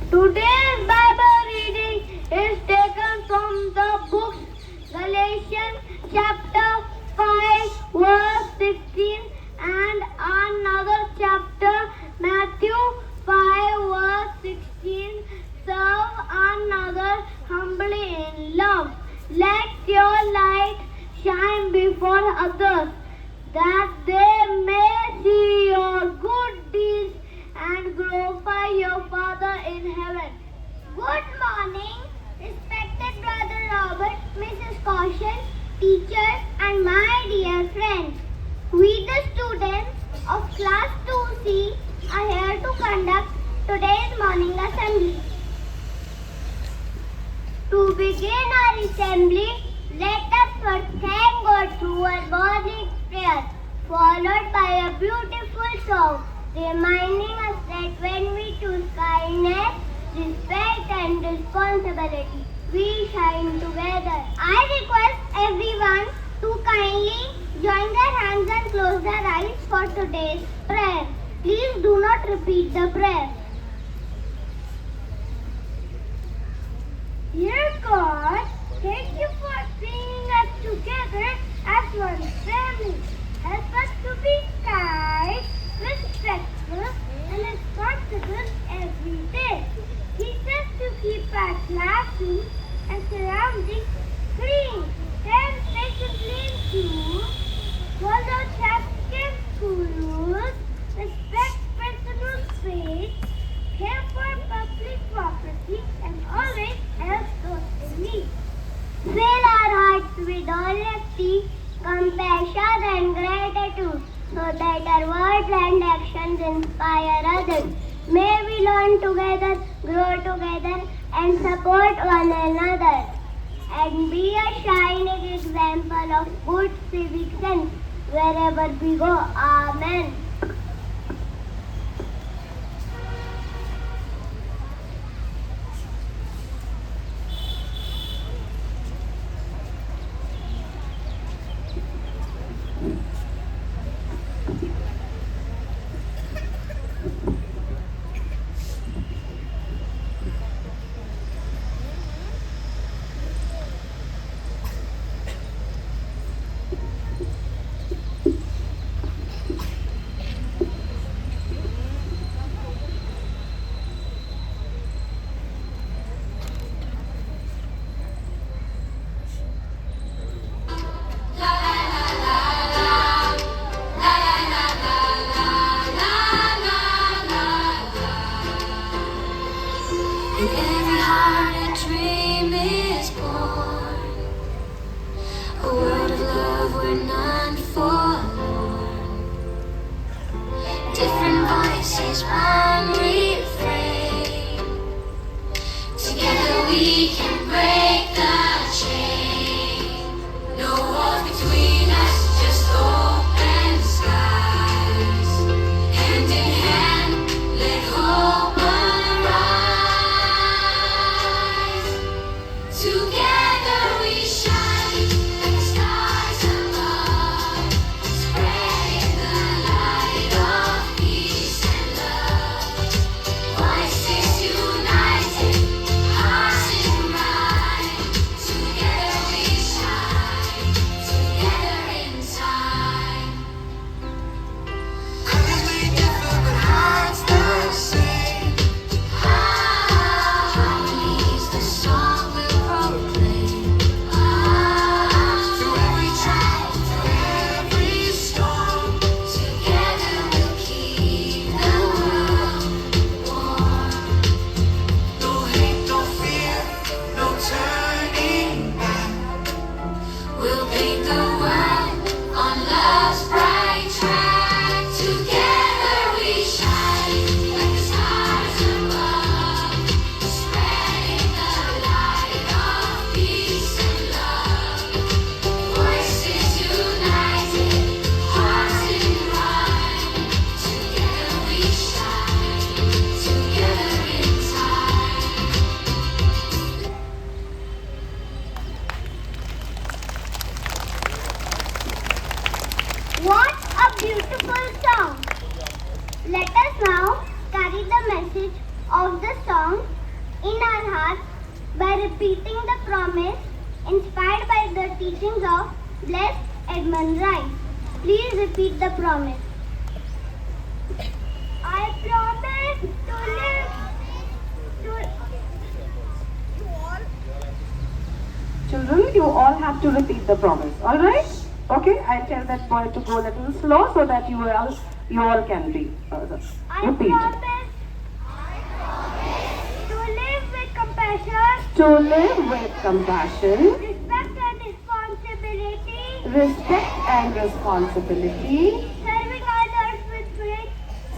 Today's Bible reading is taken from the book Galatians chapter 5 verse 16 and another chapter Matthew 5 verse 16. Serve another humbly in love. Let your light shine before others, that they may see your good deeds and glorify your Father in heaven. Good morning, respected Brother Robert, Mrs. Caution, teachers, and my dear friends. We, the students of Class 2C, are here to conduct today's morning assembly. To begin our assembly, let us first thank God through our morning prayer, followed by a beautiful song, reminding us that when we choose kindness, respect and responsibility, we shine together. I request everyone to kindly join their hands and close their eyes for today's prayer. Please do not repeat the prayer. Dear God, thank you for bringing us together as one family. Help us to be kind, respectful, and responsible every day. Teach us to keep our classrooms and surroundings clean. Help discipline to follow chapter school rules, respect personal space, care for public property, and always help those in need. Fill our hearts with honesty, compassion, and gratitude, so that our words and actions inspire others. May we learn together, grow together, and support one another, and be a shining example of good civic sense wherever we go. Amen. In every heart a dream is born, a word of love where none forlorn. Different voices, one refrain. Together we can break the chain. No walls between us, just open skies. Hand in hand, let hope arise. Together we shine like the stars above, spreading the light of peace and love. now carry the message of the song in our hearts by repeating the promise inspired by the teachings of Blessed Edmund Rice. Please repeat the promise. I promise to live to Children, you all have to repeat the promise. All right? Okay, I'll tell that boy to go a little slow so that you all can repeat. I promise to live with compassion, To live with compassion, respect and responsibility, respect and responsibility, serving others with faith,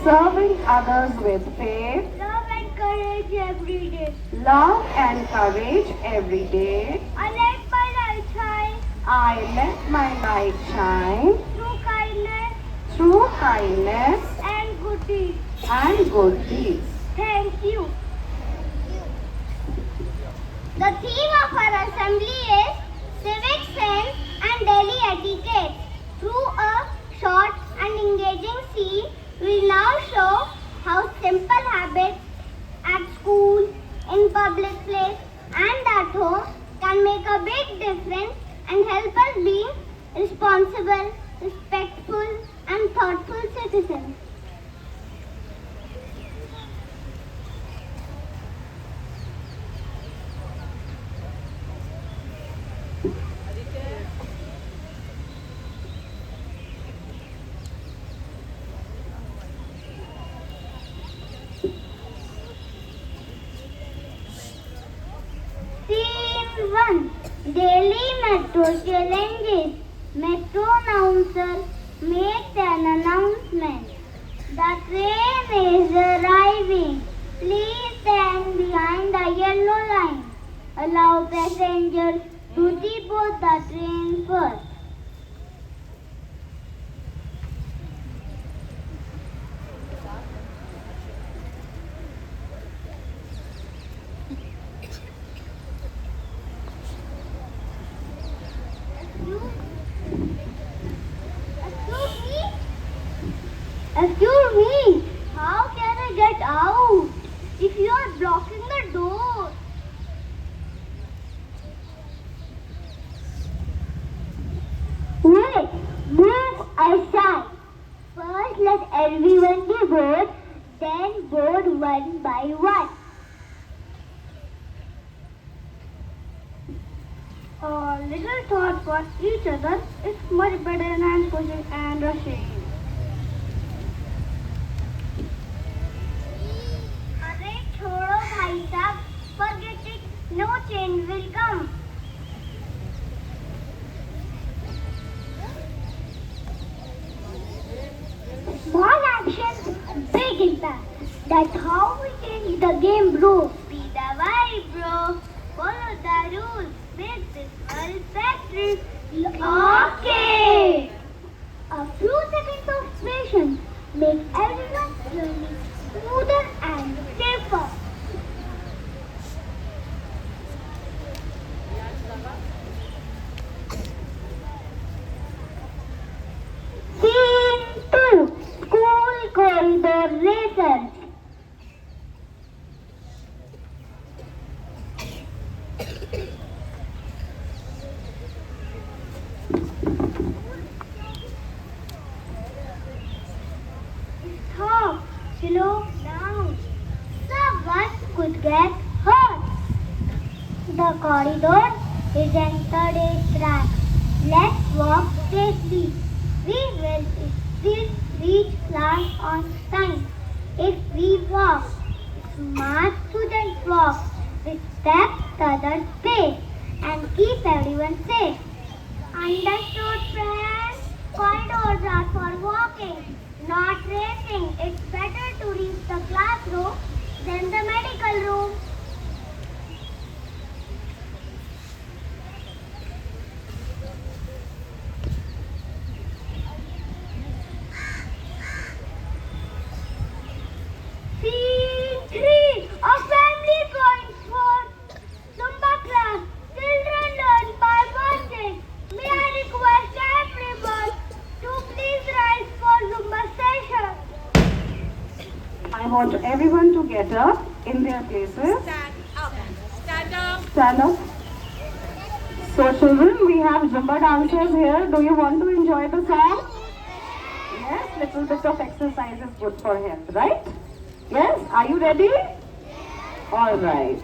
serving others with faith, love and courage every day. love and courage every day. I let my light shine I let my light shine through kindness through kindness and good deeds. and good deeds. Thank you. The theme of our assembly is civic sense and daily etiquette. Through a short and engaging scene, we now show how simple habits at school, in public place, and at home can make a big difference and help us be responsible, respectful, and thoughtful citizens. Scene 1. Daily Metro Challenges. Metro announcer makes an announcement. The train is arriving. Please stand behind the yellow line. Allow passengers to deboard the train first. Excuse me, how can I get out if you are blocking the door? Wait, move aside. First let everyone be board, then board one by one. A little thought for each other is much better than pushing and rushing. अरे छोड़ो भाई साहब, forget it, no change will come. Small actions, big impact. That's how we change the game, bro. Be the vibe, bro. Follow the rules. Make this world better. Okay. A few seconds of patience make everyone's journey smoother and safer. Scene 2. School corridor racers. Stop. Slow down. Someone could get hurt. The corridor is entered a track. Let's walk safely. We will still reach class on time. If we walk, smart students walk, respect the other's pace, and keep everyone safe. Understood, friends? Corridors are for walking, not racing. It's better to reach the classroom than the medical room. Scene 3. A family going for Zumba class. Children learn by watching. May I request everyone to please rise for Zumba session? I want everyone to get up in their places. Stand up. Stand up. So children, we have Zumba dancers here. Do you want to enjoy the song? Yes, little bit of exercise is good for health, right? Yes, are you ready? All right.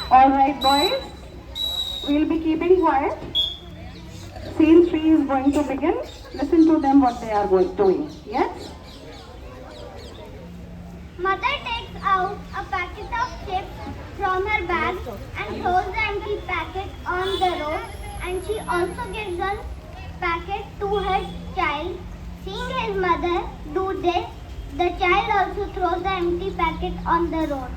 All right, boys. We'll be keeping quiet. Scene 3 is going to begin. Listen to them what they are doing. Yes? Mother takes out a packet of chips from her bag and throws the empty packet on the road, and she also gives the packet to her child. Seeing his mother do this, the child also throws the empty packet on the road.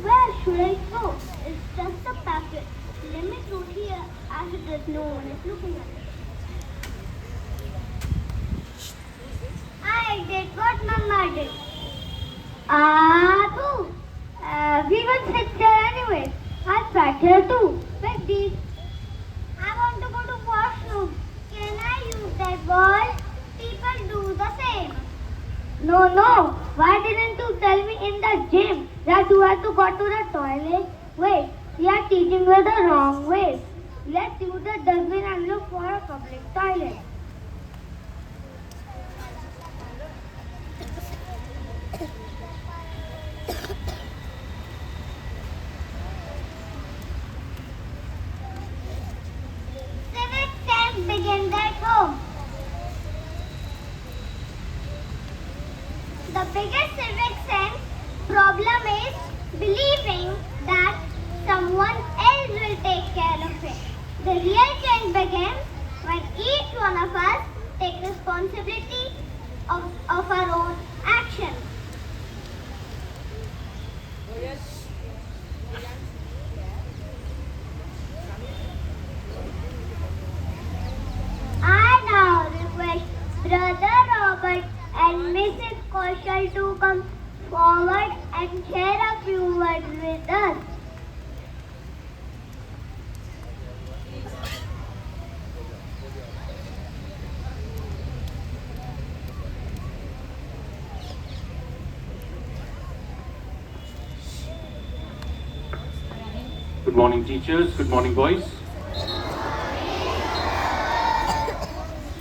Where should I throw? It's just a packet. Let me throw here as it is no one is looking at it. I did what Mama did. Too. Everyone sits there anyway. I sat here too. Like this. I want to go to washroom. Can I use that ball? People do the same. No. Why didn't you tell me in the gym that you have to go to the toilet? Wait, you are teaching me the wrong way. Let's use the dustbin and look for a public toilet. Civic sense begins at home. The biggest civic sense problem is believing that someone else will take care of it. The real change begins when each one of us takes responsibility of our own actions. I now request Brother Robert and Mrs. Kaushal to come forward and share a few words with us. Good morning, teachers. Good morning, boys.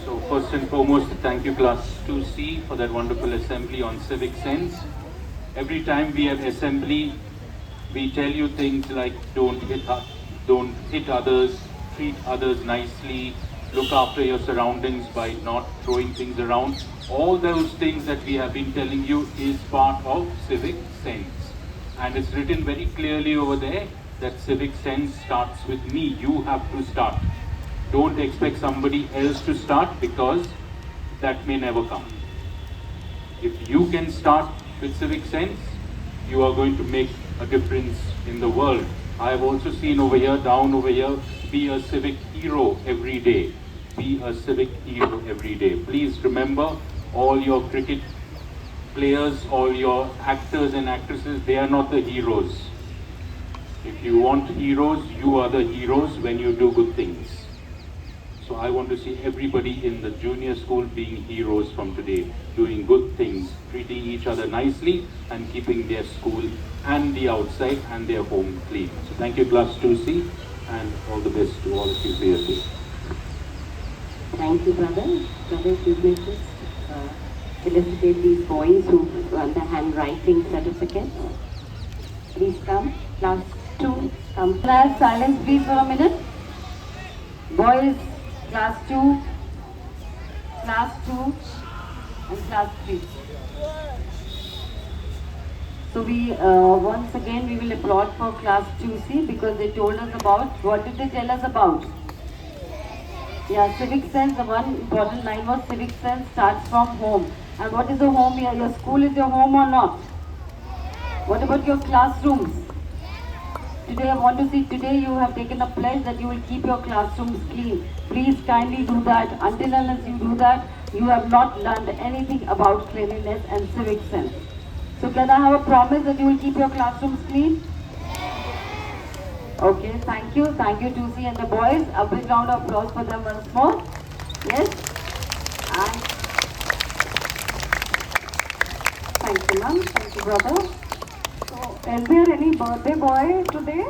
So first and foremost, thank you class 2C for that wonderful assembly on civic sense. Every time we have assembly, we tell you things like don't hit others, treat others nicely, look after your surroundings by not throwing things around. All those things that we have been telling you is part of civic sense. And it's written very clearly over there that civic sense starts with me. You have to start. Don't expect somebody else to start, because that may never come. If you can start with civic sense, you are going to make a difference in the world. I have also seen over here, down over here, be a civic hero every day. Be a civic hero every day. Please remember, all your cricket players, all your actors and actresses, they are not the heroes. If you want heroes, you are the heroes when you do good things. So I want to see everybody in the junior school being heroes from today, doing good things, treating each other nicely and keeping their school and the outside and their home clean. So thank you class 2C, and all the best to all of you for your day. Thank you, brother. Brother, you may just felicitate these boys who won the handwriting certificate. Please come. Class 2, come. Class, silence please for a minute. Boys, class 2, and class 3. So we, once again, we will applaud for class 2C because they told us about, what did they tell us about? Yeah, civic sense, the one important line was civic sense starts from home. And what is the home here? Your school is your home or not? What about your classrooms? Today I want to see, today you have taken a pledge that you will keep your classrooms clean. Please kindly do that. Until unless you do that, you have not learned anything about cleanliness and civic sense. So can I have a promise that you will keep your classrooms clean? Okay, thank you 2C and the boys. A big round of applause for them once more. Yes? And thank you ma'am, thank you brother. So is there any birthday boy today?